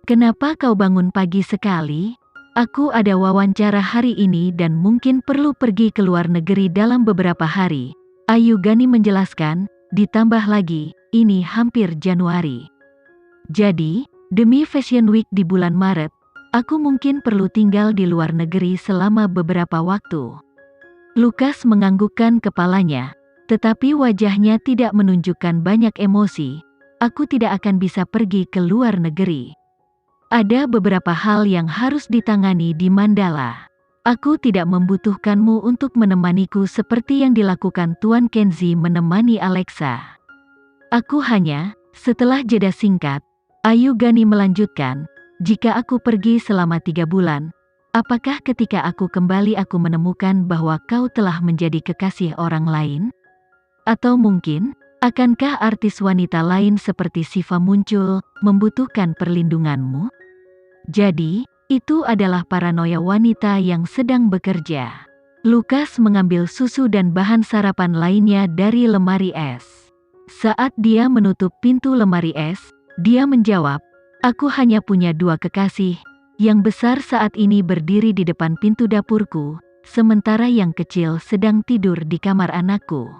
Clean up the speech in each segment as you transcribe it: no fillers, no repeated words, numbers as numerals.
Kenapa kau bangun pagi sekali? Aku ada wawancara hari ini dan mungkin perlu pergi ke luar negeri dalam beberapa hari. Ayu Gani menjelaskan, ditambah lagi, ini hampir Januari. Jadi, demi Fashion Week di bulan Maret, aku mungkin perlu tinggal di luar negeri selama beberapa waktu. Lukas menganggukkan kepalanya, tetapi wajahnya tidak menunjukkan banyak emosi. Aku tidak akan bisa pergi ke luar negeri. Ada beberapa hal yang harus ditangani di Mandala. Aku tidak membutuhkanmu untuk menemaniku seperti yang dilakukan Tuan Kenzi menemani Alexa. Aku hanya, setelah jeda singkat, Ayu Gani melanjutkan, jika aku pergi selama 3 bulan, apakah ketika aku kembali aku menemukan bahwa kau telah menjadi kekasih orang lain? Atau mungkin, akankah artis wanita lain seperti Siva muncul, membutuhkan perlindunganmu? Jadi, itu adalah paranoia wanita yang sedang bekerja. Lukas mengambil susu dan bahan sarapan lainnya dari lemari es. Saat dia menutup pintu lemari es, dia menjawab, aku hanya punya 2 kekasih, yang besar saat ini berdiri di depan pintu dapurku, sementara yang kecil sedang tidur di kamar anakku.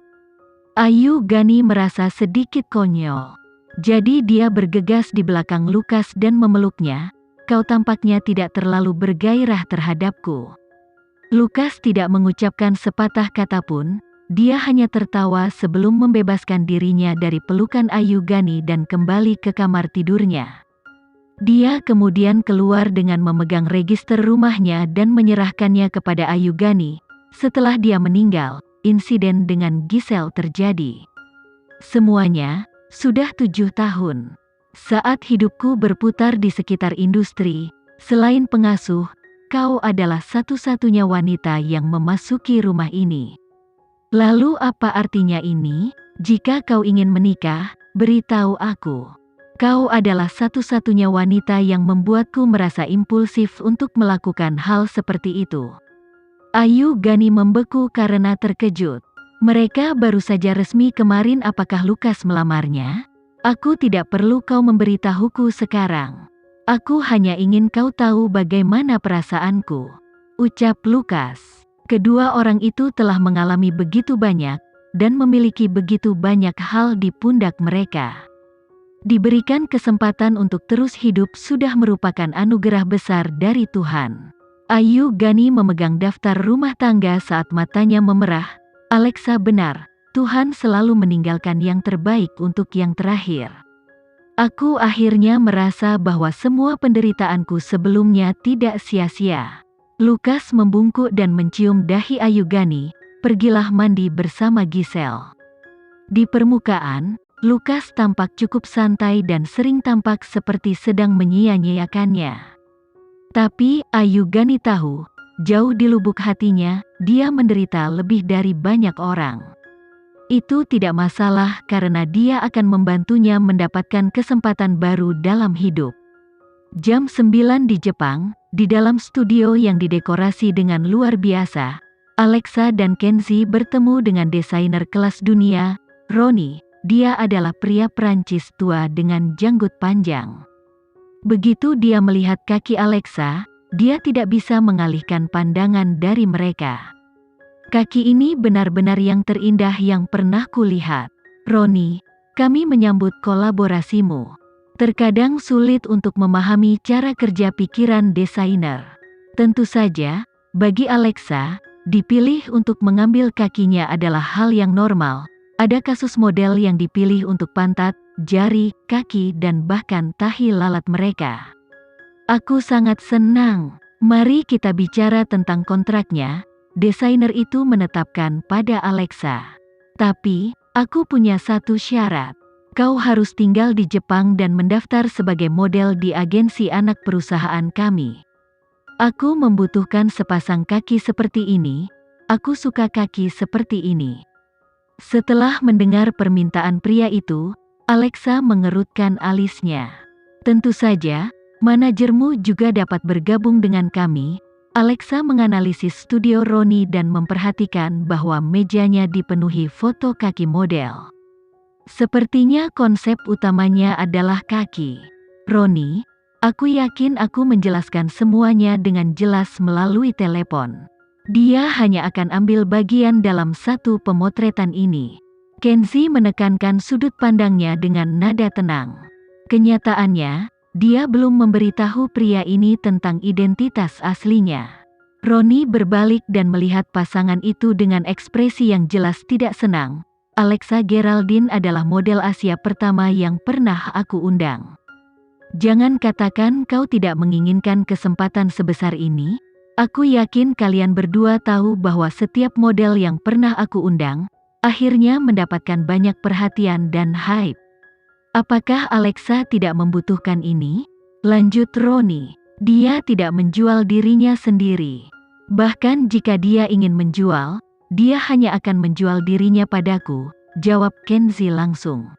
Ayu Gani merasa sedikit konyol. Jadi dia bergegas di belakang Lukas dan memeluknya. Kau tampaknya tidak terlalu bergairah terhadapku. Lukas tidak mengucapkan sepatah kata pun, dia hanya tertawa sebelum membebaskan dirinya dari pelukan Ayu Gani dan kembali ke kamar tidurnya. Dia kemudian keluar dengan memegang register rumahnya dan menyerahkannya kepada Ayu Gani. Setelah dia meninggal, insiden dengan Giselle terjadi. Semuanya sudah 7 tahun. Saat hidupku berputar di sekitar industri, selain pengasuh, kau adalah satu-satunya wanita yang memasuki rumah ini. Lalu apa artinya ini? Jika kau ingin menikah, beritahu aku. Kau adalah satu-satunya wanita yang membuatku merasa impulsif untuk melakukan hal seperti itu. Ayu Gani membeku karena terkejut. Mereka baru saja resmi kemarin. Apakah Lukas melamarnya? Aku tidak perlu kau memberitahuku sekarang. Aku hanya ingin kau tahu bagaimana perasaanku, ucap Lukas. Kedua orang itu telah mengalami begitu banyak, dan memiliki begitu banyak hal di pundak mereka. Diberikan kesempatan untuk terus hidup sudah merupakan anugerah besar dari Tuhan. Ayu Gani memegang daftar rumah tangga saat matanya memerah. Alexa, benar. Tuhan selalu meninggalkan yang terbaik untuk yang terakhir. Aku akhirnya merasa bahwa semua penderitaanku sebelumnya tidak sia-sia. Lukas membungkuk dan mencium dahi Ayu Gani. Pergilah mandi bersama Giselle. Di permukaan, Lukas tampak cukup santai dan sering tampak seperti sedang menyia-nyiakannya. Tapi Ayu Gani tahu, jauh di lubuk hatinya, dia menderita lebih dari banyak orang. Itu tidak masalah karena dia akan membantunya mendapatkan kesempatan baru dalam hidup. Jam 9 di Jepang, di dalam studio yang didekorasi dengan luar biasa, Alexa dan Kenzi bertemu dengan desainer kelas dunia, Ronnie. Dia adalah pria Prancis tua dengan janggut panjang. Begitu dia melihat kaki Alexa, dia tidak bisa mengalihkan pandangan dari mereka. Kaki ini benar-benar yang terindah yang pernah kulihat. Ronnie, kami menyambut kolaborasimu. Terkadang sulit untuk memahami cara kerja pikiran desainer. Tentu saja, bagi Alexa, dipilih untuk mengambil kakinya adalah hal yang normal. Ada kasus model yang dipilih untuk pantat, jari, kaki dan bahkan tahi lalat mereka. Aku sangat senang. Mari kita bicara tentang kontraknya. Desainer itu menetapkan pada Alexa. Tapi, aku punya satu syarat. Kau harus tinggal di Jepang dan mendaftar sebagai model di agensi anak perusahaan kami. Aku membutuhkan sepasang kaki seperti ini. Aku suka kaki seperti ini. Setelah mendengar permintaan pria itu, Alexa mengerutkan alisnya. Tentu saja, manajermu juga dapat bergabung dengan kami. Alexa menganalisis studio Ronnie dan memperhatikan bahwa mejanya dipenuhi foto kaki model. Sepertinya konsep utamanya adalah kaki. Ronnie, Aku yakin aku menjelaskan semuanya dengan jelas melalui telepon. Dia hanya akan ambil bagian dalam satu pemotretan ini. Kenzi menekankan sudut pandangnya dengan nada tenang. Kenyataannya, dia belum memberitahu pria ini tentang identitas aslinya. Roni berbalik dan melihat pasangan itu dengan ekspresi yang jelas tidak senang. Alexa Geraldine adalah model Asia pertama yang pernah aku undang. Jangan katakan kau tidak menginginkan kesempatan sebesar ini. Aku yakin kalian berdua tahu bahwa setiap model yang pernah aku undang, akhirnya mendapatkan banyak perhatian dan hype. Apakah Alexa tidak membutuhkan ini? Lanjut Roni. Dia tidak menjual dirinya sendiri. Bahkan jika dia ingin menjual, dia hanya akan menjual dirinya padaku, jawab Kenzi langsung.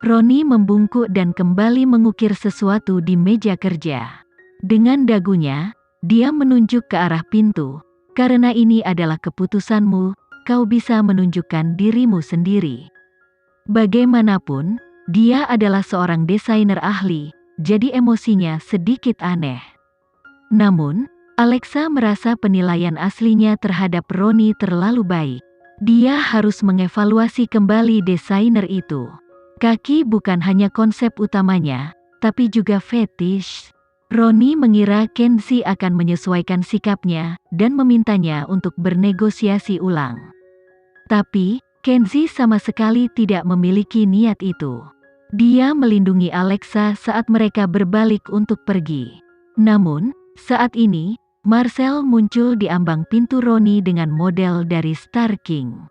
Roni membungkuk dan kembali mengukir sesuatu di meja kerja. Dengan dagunya, dia menunjuk ke arah pintu. Karena ini adalah keputusanmu, kau bisa menunjukkan dirimu sendiri. Bagaimanapun, dia adalah seorang desainer ahli, jadi emosinya sedikit aneh. Namun, Alexa merasa penilaian aslinya terhadap Roni terlalu baik. Dia harus mengevaluasi kembali desainer itu. Kaki bukan hanya konsep utamanya, tapi juga fetish. Roni mengira Kenzi akan menyesuaikan sikapnya dan memintanya untuk bernegosiasi ulang. Tapi, Kenzi sama sekali tidak memiliki niat itu. Dia melindungi Alexa saat mereka berbalik untuk pergi. Namun, saat ini, Marcel muncul di ambang pintu Roni dengan model dari Star King.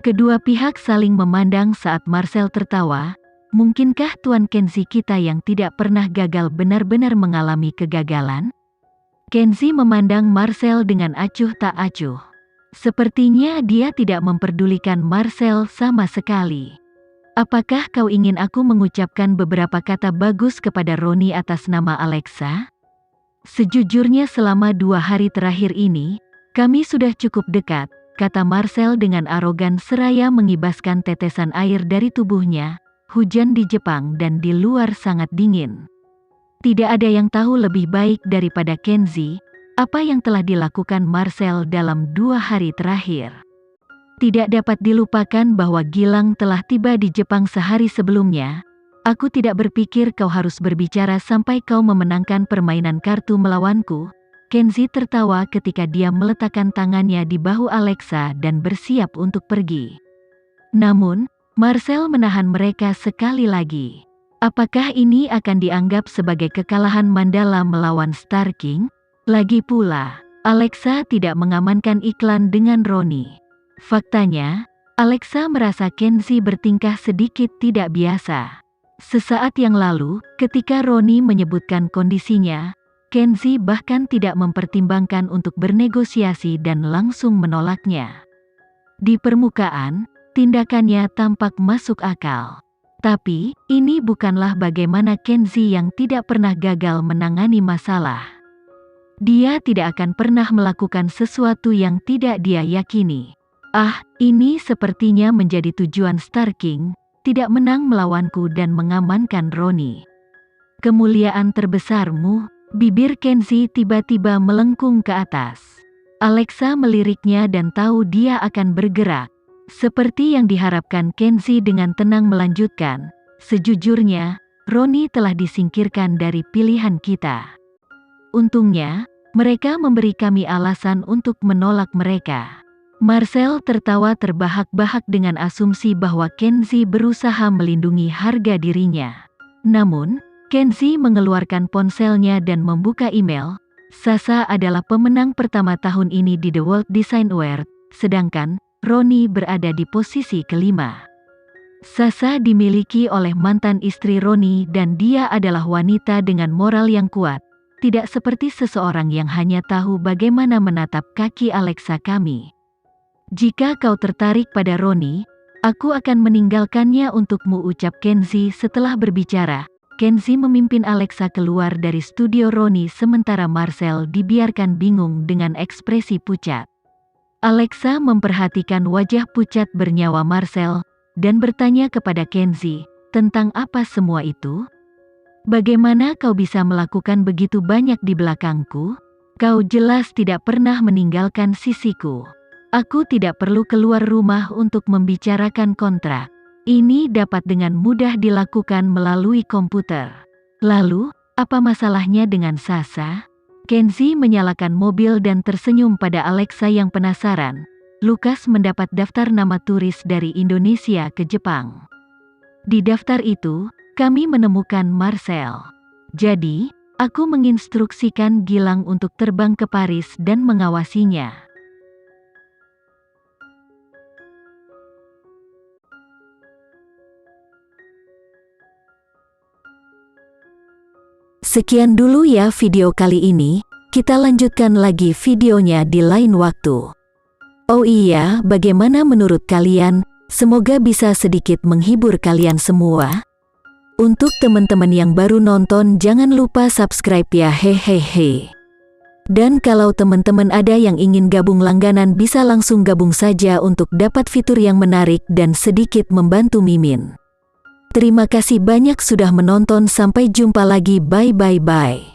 Kedua pihak saling memandang saat Marcel tertawa. Mungkinkah Tuan Kenzi kita yang tidak pernah gagal benar-benar mengalami kegagalan? Kenzi memandang Marcel dengan acuh tak acuh. Sepertinya dia tidak memperdulikan Marcel sama sekali. Apakah kau ingin aku mengucapkan beberapa kata bagus kepada Roni atas nama Alexa? Sejujurnya selama 2 hari terakhir ini, kami sudah cukup dekat, kata Marcel dengan arogan seraya mengibaskan tetesan air dari tubuhnya. Hujan di Jepang dan di luar sangat dingin. Tidak ada yang tahu lebih baik daripada Kenzi, apa yang telah dilakukan Marcel dalam 2 hari terakhir. Tidak dapat dilupakan bahwa Gilang telah tiba di Jepang sehari sebelumnya. Aku tidak berpikir kau harus berbicara sampai kau memenangkan permainan kartu melawanku. Kenzi tertawa ketika dia meletakkan tangannya di bahu Alexa dan bersiap untuk pergi. Namun, Marcel menahan mereka sekali lagi. Apakah ini akan dianggap sebagai kekalahan Mandala melawan Star King? Lagi pula, Alexa tidak mengamankan iklan dengan Roni. Faktanya, Alexa merasa Kenzi bertingkah sedikit tidak biasa. Sesaat yang lalu, ketika Roni menyebutkan kondisinya, Kenzi bahkan tidak mempertimbangkan untuk bernegosiasi dan langsung menolaknya. Di permukaan, tindakannya tampak masuk akal. Tapi, ini bukanlah bagaimana Kenzi yang tidak pernah gagal menangani masalah. Dia tidak akan pernah melakukan sesuatu yang tidak dia yakini. Ini sepertinya menjadi tujuan Star King, tidak menang melawanku dan mengamankan Roni. Kemuliaan terbesarmu. Bibir Kenzi tiba-tiba melengkung ke atas. Alexa meliriknya dan tahu dia akan bergerak. Seperti yang diharapkan, Kenzi dengan tenang melanjutkan, sejujurnya, Roni telah disingkirkan dari pilihan kita. Untungnya, mereka memberi kami alasan untuk menolak mereka. Marcel tertawa terbahak-bahak dengan asumsi bahwa Kenzi berusaha melindungi harga dirinya. Namun, Kenzi mengeluarkan ponselnya dan membuka email. Sasa adalah pemenang pertama tahun ini di The World Design Award, sedangkan Roni berada di posisi kelima. Sasa dimiliki oleh mantan istri Roni dan dia adalah wanita dengan moral yang kuat, tidak seperti seseorang yang hanya tahu bagaimana menatap kaki Alexa kami. Jika kau tertarik pada Roni, aku akan meninggalkannya untukmu, ucap Kenzi setelah berbicara. Kenzi memimpin Alexa keluar dari studio Roni sementara Marcel dibiarkan bingung dengan ekspresi pucat. Alexa memperhatikan wajah pucat bernyawa Marcel dan bertanya kepada Kenzi, tentang apa semua itu? Bagaimana kau bisa melakukan begitu banyak di belakangku? Kau jelas tidak pernah meninggalkan sisiku. Aku tidak perlu keluar rumah untuk membicarakan kontrak. Ini dapat dengan mudah dilakukan melalui komputer. Lalu, apa masalahnya dengan Sasha? Kenzie menyalakan mobil dan tersenyum pada Alexa yang penasaran. Lukas mendapat daftar nama turis dari Indonesia ke Jepang. Di daftar itu, kami menemukan Marcel. Jadi, aku menginstruksikan Gilang untuk terbang ke Paris dan mengawasinya. Sekian dulu ya video kali ini, kita lanjutkan lagi videonya di lain waktu. Oh iya, bagaimana menurut kalian? Semoga bisa sedikit menghibur kalian semua. Untuk teman-teman yang baru nonton, jangan lupa subscribe ya, hehehe. Dan kalau teman-teman ada yang ingin gabung langganan, bisa langsung gabung saja untuk dapat fitur yang menarik dan sedikit membantu Mimin. Terima kasih banyak sudah menonton, sampai jumpa lagi, bye.